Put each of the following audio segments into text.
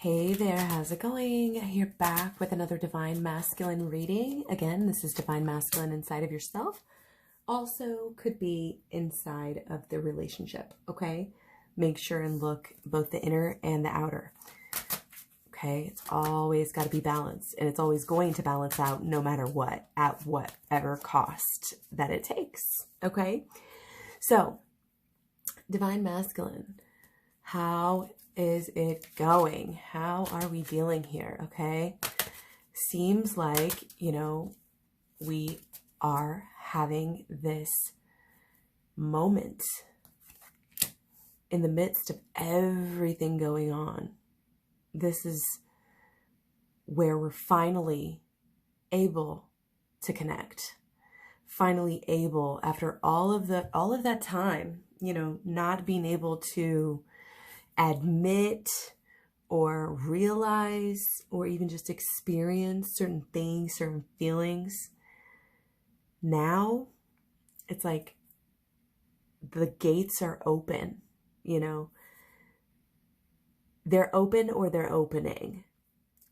Hey there, how's it going? You're back with another Divine Masculine reading. Again, this is Divine Masculine inside of yourself. Also could be inside of the relationship, okay? Make sure and look both the inner and the outer. Okay, it's always got to be balanced, and it's always going to balance out no matter what, at whatever cost that it takes, okay? So, Divine Masculine, how is it going? How are we feeling here? Okay. Seems like, we are having this moment in the midst of everything going on. This is where we're finally able to connect. Finally able, after all of that time, not being able to admit or realize or even just experience certain things, certain feelings. Now it's like the gates are open, they're open or they're opening.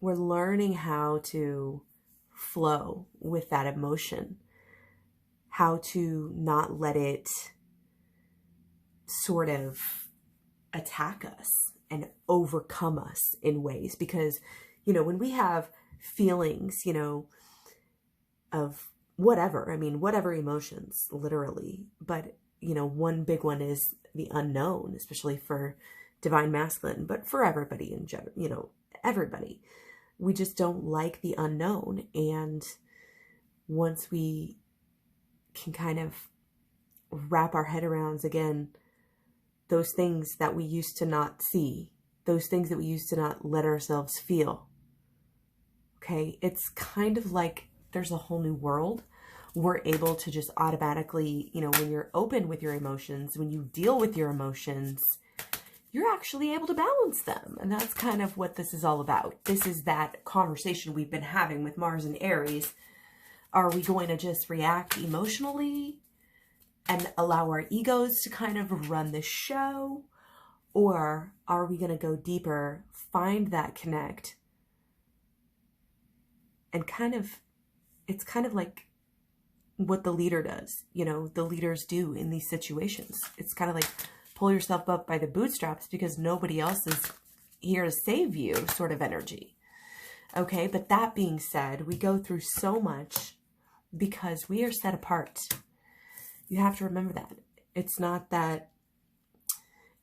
We're learning how to flow with that emotion, how to not let it sort of attack us and overcome us in ways, because when we have feelings of whatever emotions, literally, but one big one is the unknown, especially for Divine Masculine, but for everybody in general, everybody, we just don't like the unknown. And once we can kind of wrap our head around, again, those things that we used to not see, those things that we used to not let ourselves feel. Okay, it's kind of like there's a whole new world. We're able to just automatically, when you're open with your emotions, when you deal with your emotions, you're actually able to balance them. And that's kind of what this is all about. This is that conversation we've been having with Mars and Aries. Are we going to just react emotionally and allow our egos to kind of run the show? Or are we going to go deeper, find that connect, and it's kind of like what the leader does, the leaders do in these situations. It's kind of like pull yourself up by the bootstraps because nobody else is here to save you sort of energy. Okay, but that being said, we go through so much because we are set apart. You have to remember that. It's not that,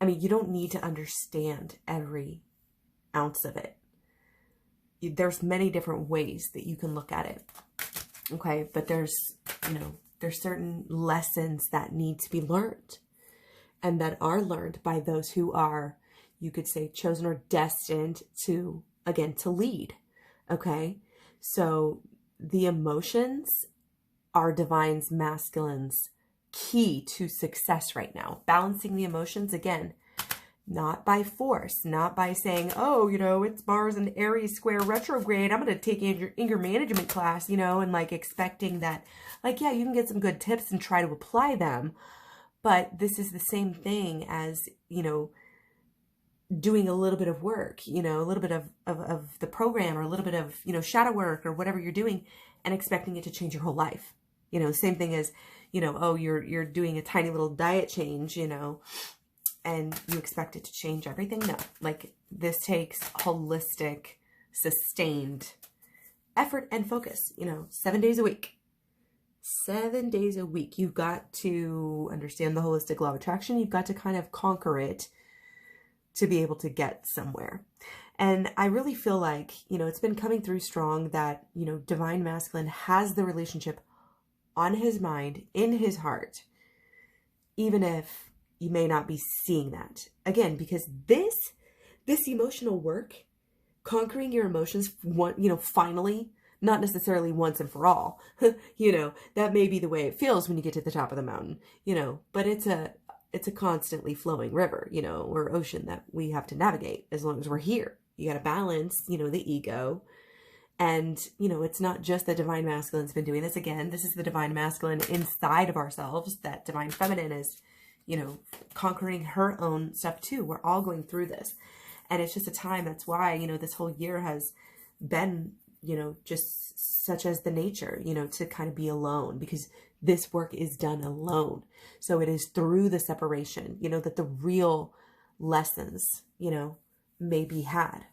you don't need to understand every ounce of it. There's many different ways that you can look at it. Okay, but there's certain lessons that need to be learned and that are learned by those who are, you could say, chosen or destined to, again, to lead. Okay, so the emotions are Divine Masculine's key to success right now. Balancing the emotions, again, not by force, not by saying, oh, it's Mars and Aries square retrograde, I'm going to take anger management class, and like expecting that, like, yeah, you can get some good tips and try to apply them. But this is the same thing as, doing a little bit of work, a little bit of the program, or a little bit of, shadow work or whatever you're doing, and expecting it to change your whole life. Same thing as, oh, you're doing a tiny little diet change, and you expect it to change everything. No, like this takes holistic, sustained effort and focus, 7 days a week. 7 days a week. You've got to understand the holistic law of attraction. You've got to kind of conquer it to be able to get somewhere. And I really feel like, it's been coming through strong that, Divine Masculine has the relationship on his mind, in his heart, even if you may not be seeing that. Again, because this emotional work, conquering your emotions, finally, not necessarily once and for all, that may be the way it feels when you get to the top of the mountain, but it's a constantly flowing river, or ocean that we have to navigate as long as we're here. You got to balance, the ego. And, it's not just that Divine Masculine's been doing this. Again, this is the Divine Masculine inside of ourselves. That Divine Feminine is, conquering her own stuff too. We're all going through this. And it's just a time, that's why, you know, this whole year has been, you know, just such as the nature, you know, to kind of be alone, because this work is done alone. So it is through the separation, you know, that the real lessons, you know, may be had.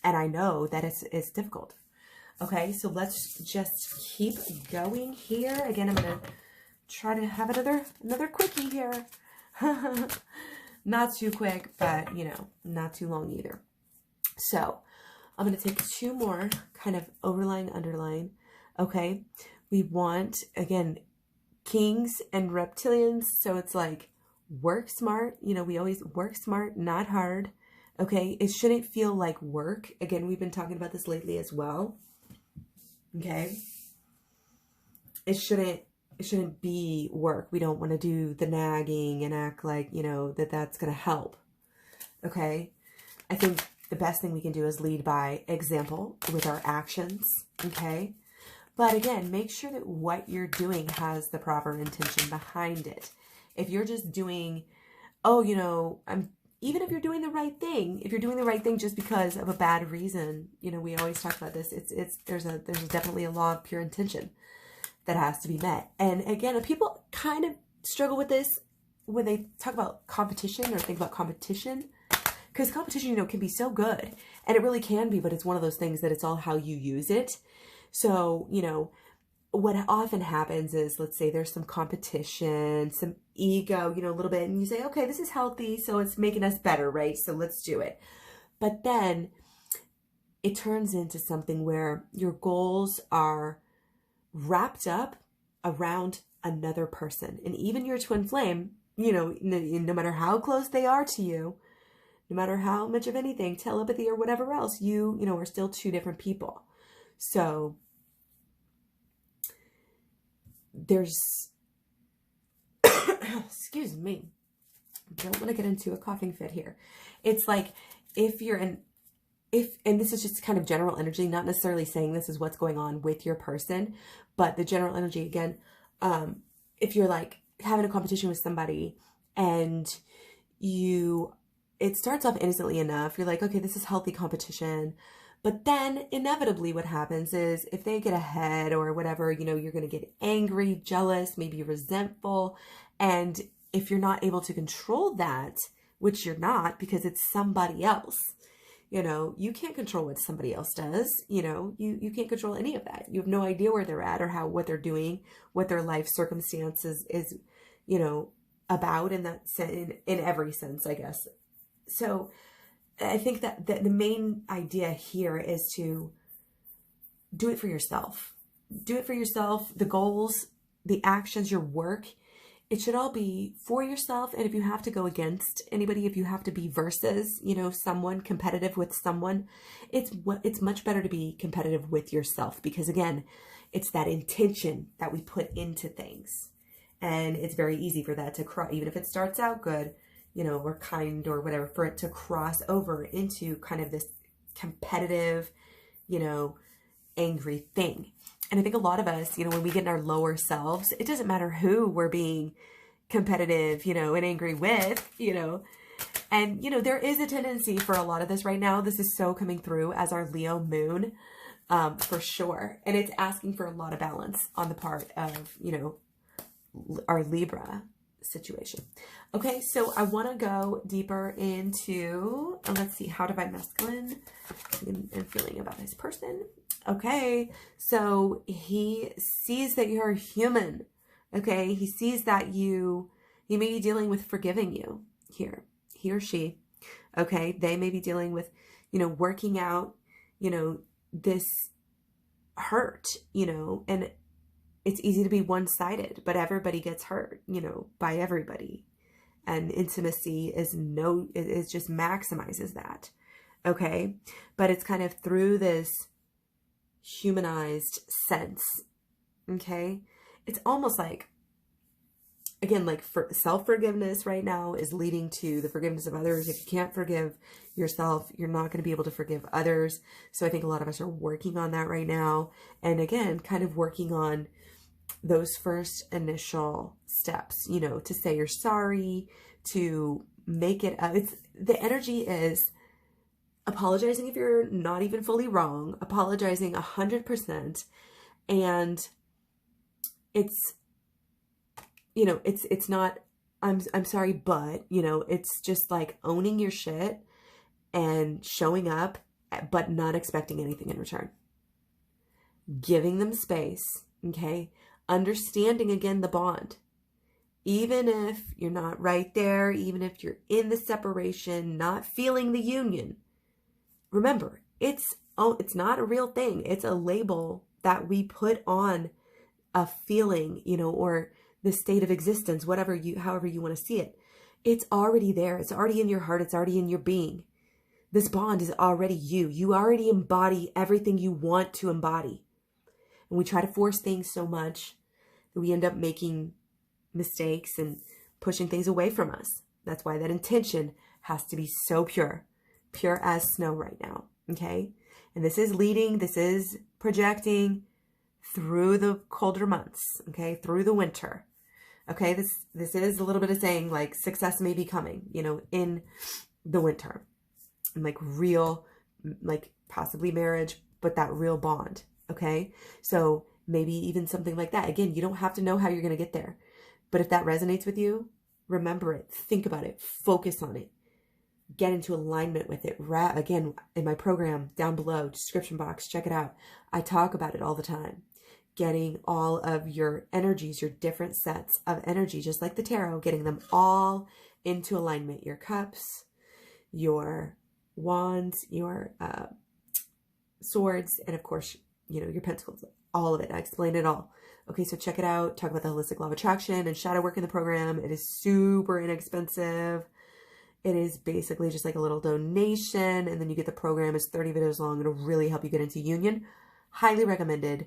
And I know that it's difficult. Okay, so let's just keep going here. Again, I'm going to try to have another quickie here. Not too quick, but, you know, not too long either. So I'm going to take two more kind of overlying, underlying. Okay, we want, again, kings and reptilians. So it's like, work smart. You know, we always work smart, not hard. Okay, it shouldn't feel like work. Again, we've been talking about this lately as well. Okay, it shouldn't be work. We don't want to do the nagging and act like, you know, that's going to help. Okay, I think the best thing we can do is lead by example with our actions. Okay, but again, make sure that what you're doing has the proper intention behind it. If you're just doing, oh, you know, even if you're doing the right thing, if you're doing the right thing just because of a bad reason, you know, we always talk about this. There's definitely a law of pure intention that has to be met. And again, people kind of struggle with this when they talk about competition or think about competition, because competition, you know, can be so good, and it really can be, but it's one of those things that it's all how you use it. So, you know, what often happens is, let's say there's some competition, some ego, you know, a little bit, and you say, okay, this is healthy, so it's making us better, right? So let's do it. But then it turns into something where your goals are wrapped up around another person. And even your twin flame, you know, no matter how close they are to you, no matter how much of anything, telepathy or whatever else, you know, are still two different people. So there's, excuse me, I don't want to get into a coughing fit here. It's like, if you're and this is just kind of general energy, not necessarily saying this is what's going on with your person, but the general energy, again, if you're like having a competition with somebody and it starts off innocently enough, you're like, okay, this is healthy competition. But then inevitably what happens is, if they get ahead or whatever, you know, you're going to get angry, jealous, maybe resentful. And if you're not able to control that, which you're not, because it's somebody else, you know, you can't control what somebody else does. You know, you can't control any of that. You have no idea where they're at or what they're doing, what their life circumstances is, you know, about in that in every sense, I guess. So I think that the main idea here is to do it for yourself. Do it for yourself. The goals, the actions, your work, it should all be for yourself. And if you have to go against anybody, if you have to be versus, you know, someone, competitive with someone, it's much better to be competitive with yourself, because again, it's that intention that we put into things. And it's very easy for that to cross, even if it starts out good, you know, or kind or whatever, for it to cross over into kind of this competitive, you know, angry thing. And I think a lot of us, you know, when we get in our lower selves, it doesn't matter who we're being competitive, you know, and angry with, you know. And, you know, there is a tendency for a lot of this right now. This is so coming through as our Leo moon, for sure. And it's asking for a lot of balance on the part of, you know, our Libra situation. Okay, so I want to go deeper into, let's see, how divine masculine and feeling about his person. Okay, so he sees that you're human. Okay, he sees that he may be dealing with forgiving you here, he or she. Okay, they may be dealing with, you know, working out, you know, this hurt, you know, and it's easy to be one-sided, but everybody gets hurt, you know, by everybody. And intimacy is just maximizes that. Okay. But it's kind of through this humanized sense. Okay. It's almost like, again, like for self-forgiveness right now is leading to the forgiveness of others. If you can't forgive yourself, you're not going to be able to forgive others. So I think a lot of us are working on that right now. And again, kind of working on those first initial steps, you know, to say you're sorry, to make it up. The energy is apologizing if you're not even fully wrong, apologizing 100%. And it's, you know, it's not, I'm sorry, but, you know, it's just like owning your shit and showing up, but not expecting anything in return. Giving them space, okay? Understanding again the bond. Even if you're not right there, even if you're in the separation, not feeling the union, remember, it's not a real thing. It's a label that we put on a feeling, you know, or the state of existence, however you want to see it. It's already there. It's already in your heart. It's already in your being. This bond is already you. You already embody everything you want to embody. And we try to force things so much that we end up making mistakes and pushing things away from us. That's why that intention has to be so pure as snow right now. Okay. And this is projecting through the colder months. Okay. Through the winter. Okay. This is a little bit of saying like success may be coming, you know, in the winter, and like real, like possibly marriage, but that real bond. Okay. So maybe even something like that. Again, you don't have to know how you're going to get there, but if that resonates with you, remember it, think about it, focus on it, get into alignment with it. Again, in my program down below, description box, check it out. I talk about it all the time. Getting all of your energies, your different sets of energy, just like the tarot, getting them all into alignment. Your cups, your wands, your swords, and of course, you know, your pentacles, all of it. I explained it all. Okay, so check it out. Talk about the holistic law of attraction and shadow work in the program. It is super inexpensive. It is basically just like a little donation, and then you get the program. It's 30 videos long. It'll really help you get into union. Highly recommended,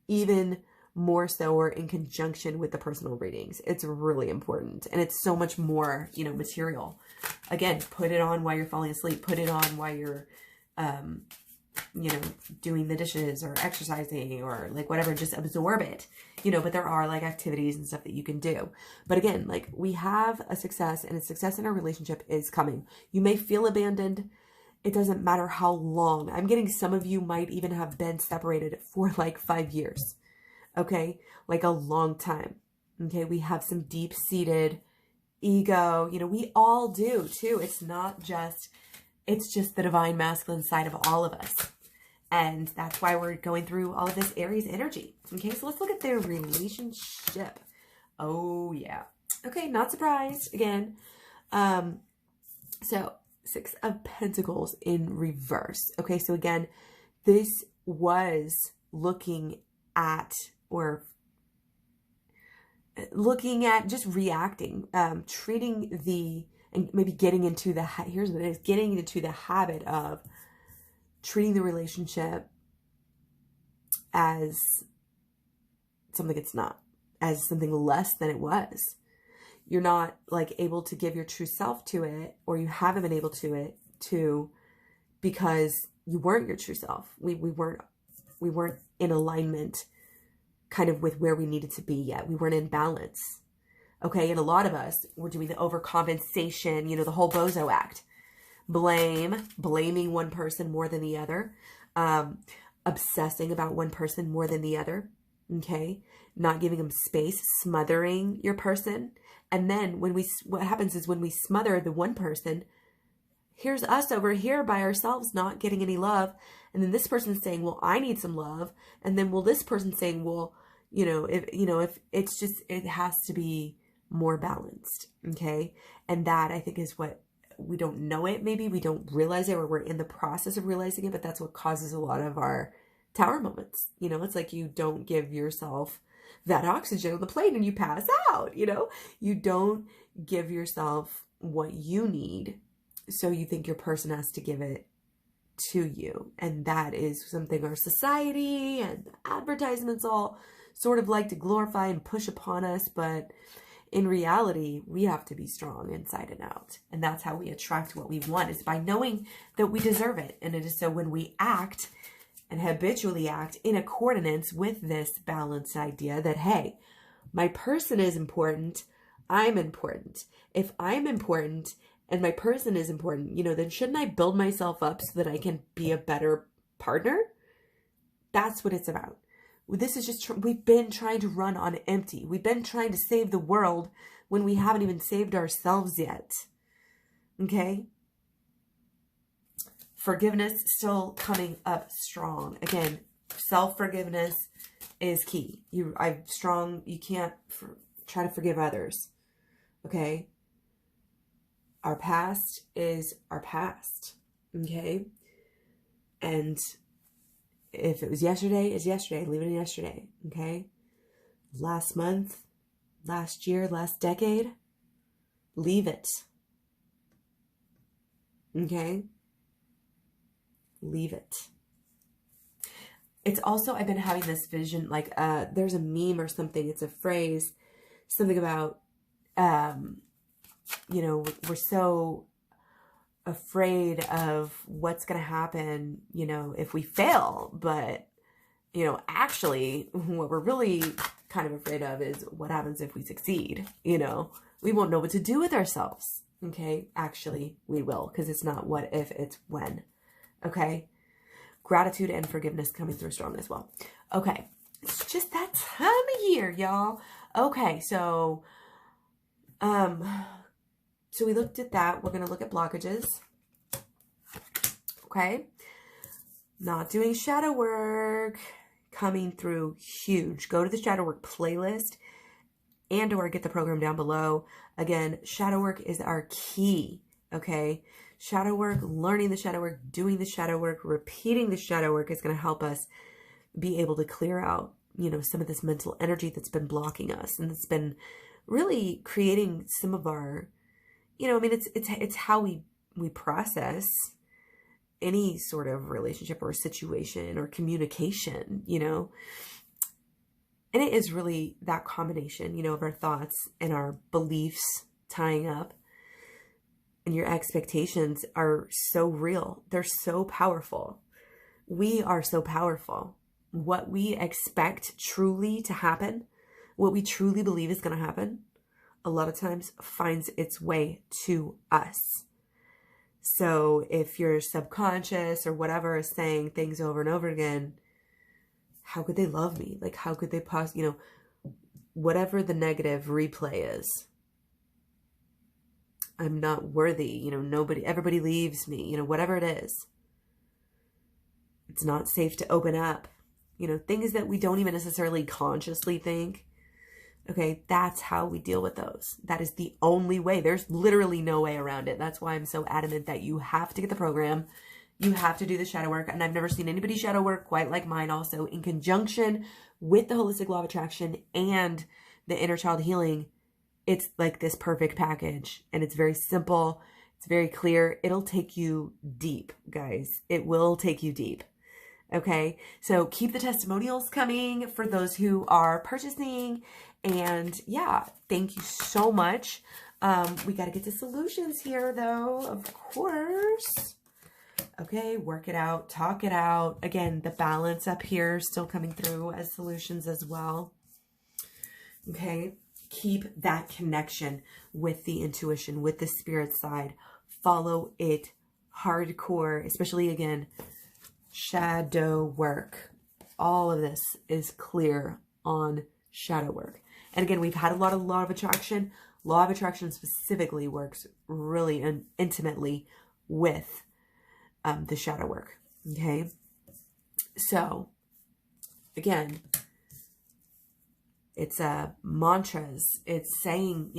even more so or in conjunction with the personal readings. It's really important, and it's so much more, you know, material. Again, put it on while you're falling asleep. Put it on while you're, you know, doing the dishes or exercising or like whatever, just absorb it, you know, but there are like activities and stuff that you can do. But again, like we have a success, and a success in our relationship is coming. You may feel abandoned. It doesn't matter how long. I'm getting some of you might even have been separated for like 5 years. Okay. Like a long time. Okay. We have some deep-seated ego, you know, we all do too. It's just the divine masculine side of all of us. And that's why we're going through all of this Aries energy. Okay, so let's look at their relationship. Oh, yeah. Okay, not surprised. Again, so 6 of Pentacles in reverse. Okay, so again, this was looking at just reacting, treating and maybe getting into here's what it is, getting into the habit of treating the relationship as something it's not, as something less than it was. You're not like able to give your true self to it, or you haven't been able to because you weren't your true self. We weren't in alignment kind of with where we needed to be yet. We weren't in balance. Okay, and a lot of us were doing the overcompensation, you know, the whole bozo act. Blaming one person more than the other, obsessing about one person more than the other, okay? Not giving them space, smothering your person. And then what happens is when we smother the one person, here's us over here by ourselves not getting any love. And then this person's saying, well, I need some love. And then, well, this person's saying, well, if it's just, it has to be more balanced, okay? And that, I think, is what we don't know it. Maybe we don't realize it, or we're in the process of realizing it, but that's what causes a lot of our tower moments. You know, it's like you don't give yourself that oxygen on the plane and you pass out, you know, you don't give yourself what you need. So you think your person has to give it to you. And that is something our society and advertisements all sort of like to glorify and push upon us. But in reality, we have to be strong inside and out. And that's how we attract what we want, is by knowing that we deserve it. And it is so when we act and habitually act in accordance with this balance idea that, hey, my person is important, I'm important. If I'm important and my person is important, then shouldn't I build myself up so that I can be a better partner? That's what it's about. This is just, we've been trying to run on empty. We've been trying to save the world when we haven't even saved ourselves yet. Okay? Forgiveness still coming up strong. Again, self-forgiveness is key. You can't try to forgive others. Okay? Our past is our past. Okay? And if it was yesterday, it's yesterday. Leave it in yesterday. Okay? Last month, last year, last decade, leave it. Okay? Leave it. It's also, I've been having this vision, like, there's a meme or something, it's a phrase, something about, we're so afraid of what's going to happen, if we fail. But, actually what we're really kind of afraid of is what happens if we succeed. We won't know what to do with ourselves. Okay. Actually, we will, because it's not what if, it's when. Okay. Gratitude and forgiveness coming through strong as well. Okay. It's just that time of year, y'all. Okay. So we looked at that. We're going to look at blockages. Okay. Not doing shadow work coming through huge. Go to the shadow work playlist or get the program down below. Again, shadow work is our key. Okay. Shadow work, learning the shadow work, doing the shadow work, repeating the shadow work is going to help us be able to clear out, some of this mental energy that's been blocking us. And it's been really creating some of our, it's how we process any sort of relationship or situation or communication, And it is really that combination, of our thoughts and our beliefs tying up. And your expectations are so real. They're so powerful. We are so powerful. What we expect truly to happen, what we truly believe is going to happen, a lot of times finds its way to us. So if your subconscious or whatever is saying things over and over again, how could they love me? Like, how could they possibly, whatever the negative replay is. I'm not worthy, everybody leaves me, whatever it is. It's not safe to open up, things that we don't even necessarily consciously think. Okay, that's how we deal with those. That is the only way. There's literally no way around it. That's why I'm so adamant that you have to get the program. You have to do the shadow work. And I've never seen anybody shadow work quite like mine, also in conjunction with the holistic law of attraction and the inner child healing. It's like this perfect package, and it's very simple. It's very clear. It'll take you deep, guys. It will take you deep. Okay. So keep the testimonials coming for those who are purchasing. And yeah, thank you so much. We got to get to solutions here though, of course. Okay. Work it out, talk it out. Again, the balance up here still coming through as solutions as well. Okay. Keep that connection with the intuition, with the spirit side. Follow it hardcore, especially again, shadow work. All of this is clear on shadow work. And again, we've had a lot of law of attraction. Law of attraction specifically works really intimately with the shadow work. Okay. So again, it's mantras. It's saying,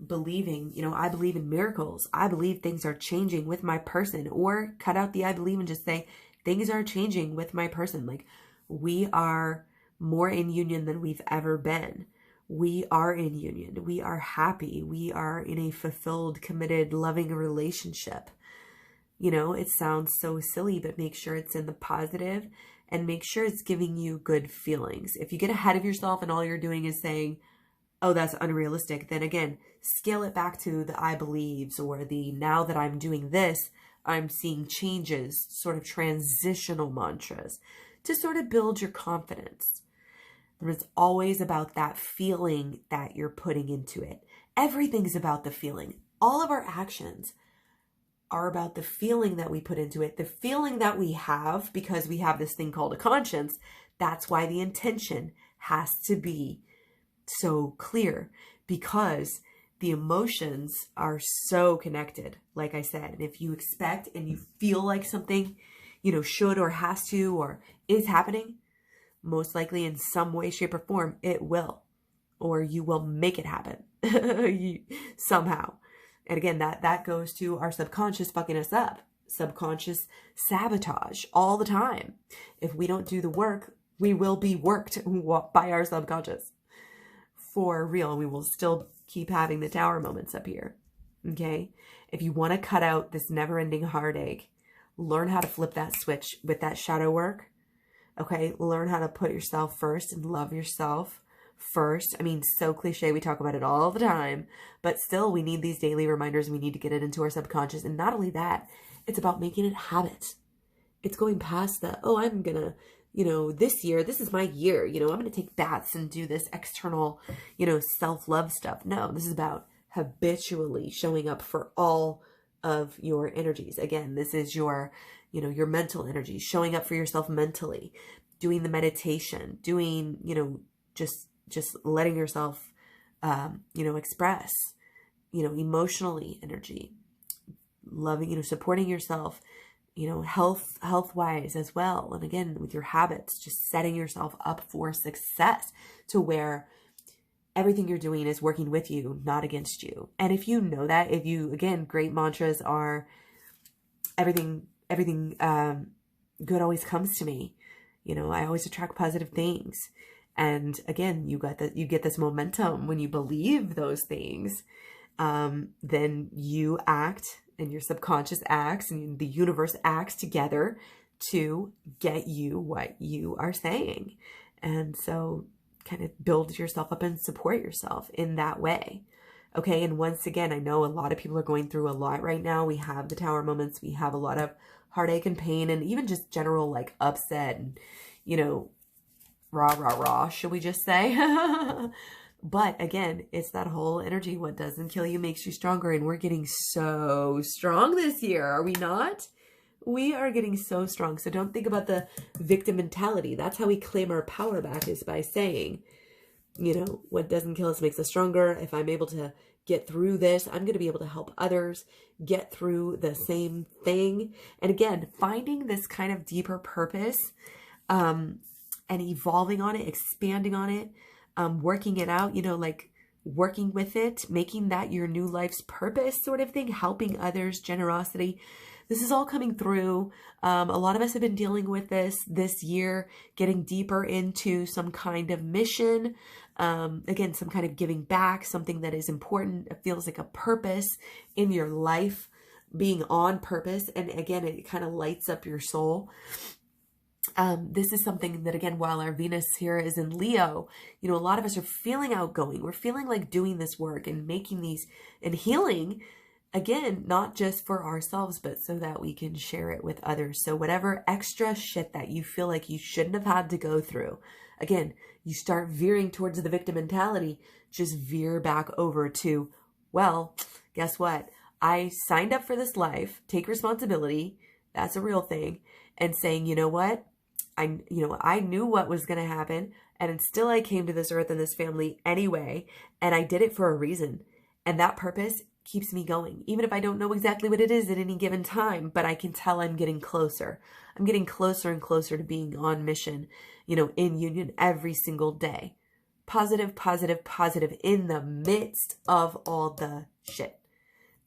believing, I believe in miracles. I believe things are changing with my person. Or cut out the I believe and just say things are changing with my person. Like, we are more in union than we've ever been. We are in union. We are happy. We are in a fulfilled, committed, loving relationship. It sounds so silly, but make sure it's in the positive. And make sure it's giving you good feelings. If you get ahead of yourself and all you're doing is saying, oh, that's unrealistic, then again, scale it back to the I believes or the now that I'm doing this, I'm seeing changes, sort of transitional mantras to sort of build your confidence. And it's always about that feeling that you're putting into it. Everything's about the feeling. All of our actions are about the feeling that we put into it, the feeling that we have, because we have this thing called a conscience. That's why the intention has to be so clear, because the emotions are so connected, like I said. And if you expect and you feel like something, should or has to or is happening, most likely in some way, shape, or form, it will, or you will make it happen somehow. And again, that goes to our subconscious fucking us up, subconscious sabotage all the time. If we don't do the work, we will be worked by our subconscious for real. And we will still keep having the tower moments up here. Okay. If you want to cut out this never ending heartache, learn how to flip that switch with that shadow work. Okay. Learn how to put yourself first and love yourself first. I mean, so cliche. We talk about it all the time, but still we need these daily reminders. We need to get it into our subconscious. And not only that, it's about making it habit. It's going past the, oh, I'm going to, this year, this is my year, I'm going to take baths and do this external, self-love stuff. No, this is about habitually showing up for all of your energies. Again, this is your, your mental energy, showing up for yourself mentally, doing the meditation, doing, just letting yourself, express, emotionally energy, loving, supporting yourself, health wise as well. And again, with your habits, just setting yourself up for success to where everything you're doing is working with you, not against you. And if you know that, again, great mantras are everything good always comes to me. I always attract positive things. And again, you get this momentum when you believe those things. Then you act, and your subconscious acts, and the universe acts together to get you what you are saying. And so kind of build yourself up and support yourself in that way. Okay. And once again, I know a lot of people are going through a lot right now. We have the tower moments. We have a lot of heartache and pain, and even just general like upset and, rah, should we just say? But again, it's that whole energy. What doesn't kill you makes you stronger. And we're getting so strong this year. Are we not? We are getting so strong. So don't think about the victim mentality. That's how we claim our power back, is by saying, what doesn't kill us makes us stronger. If I'm able to get through this, I'm going to be able to help others get through the same thing. And again, finding this kind of deeper purpose, and evolving on it, expanding on it, working it out, like working with it, making that your new life's purpose sort of thing, helping others, generosity. This is all coming through. A lot of us have been dealing with this year, getting deeper into some kind of mission. Again, some kind of giving back, something that is important. It feels like a purpose in your life, being on purpose. And again, it kind of lights up your soul. This is something that, again, while our Venus here is in Leo, a lot of us are feeling outgoing. We're feeling like doing this work and making these and healing, again, not just for ourselves, but so that we can share it with others. So whatever extra shit that you feel like you shouldn't have had to go through, again, you start veering towards the victim mentality, just veer back over to, well, guess what? I signed up for this life, take responsibility. That's a real thing. And saying, you know what? I knew what was going to happen, and still I came to this earth and this family anyway, and I did it for a reason. And that purpose keeps me going, even if I don't know exactly what it is at any given time, but I can tell I'm getting closer. I'm getting closer and closer to being on mission, in union every single day. Positive, positive, positive in the midst of all the shit.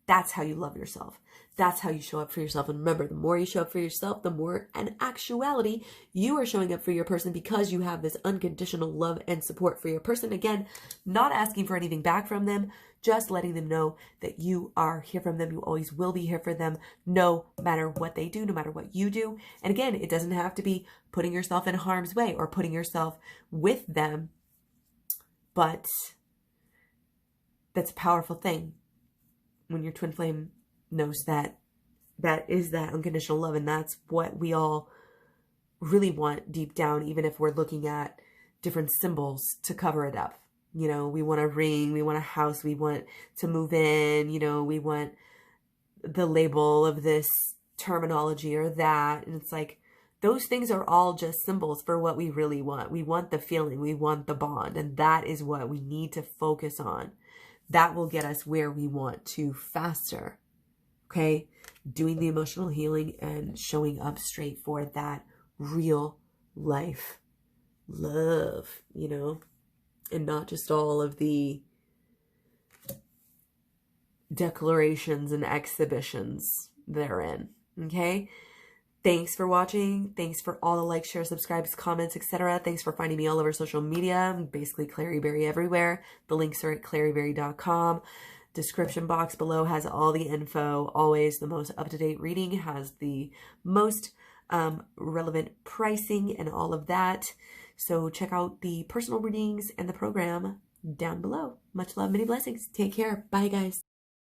That's how you love yourself. That's how you show up for yourself. And remember, the more you show up for yourself, the more in actuality you are showing up for your person, because you have this unconditional love and support for your person. Again, not asking for anything back from them, just letting them know that you are here from them. You always will be here for them, no matter what they do, no matter what you do. And again, it doesn't have to be putting yourself in harm's way or putting yourself with them, but that's a powerful thing when your twin flame knows that is that unconditional love. And that's what we all really want deep down, even if we're looking at different symbols to cover it up. We want a ring, we want a house, we want to move in, we want the label of this terminology or that. And it's like, those things are all just symbols for what we really want. We want the feeling, we want the bond, and that is what we need to focus on. That will get us where we want to faster. Okay? Doing the emotional healing and showing up straight for that real life love, you know, and not just all of the declarations and exhibitions therein. Okay? Thanks for watching. Thanks for all the likes, shares, subscribes, comments, etc. Thanks for finding me all over social media. I'm basically Claryberry everywhere. The links are at claryberry.com. Description box below has all the info. Always the most up-to-date reading, has the most relevant pricing and all of that. So check out the personal readings and the program down below. Much love, many blessings. Take care. Bye, guys.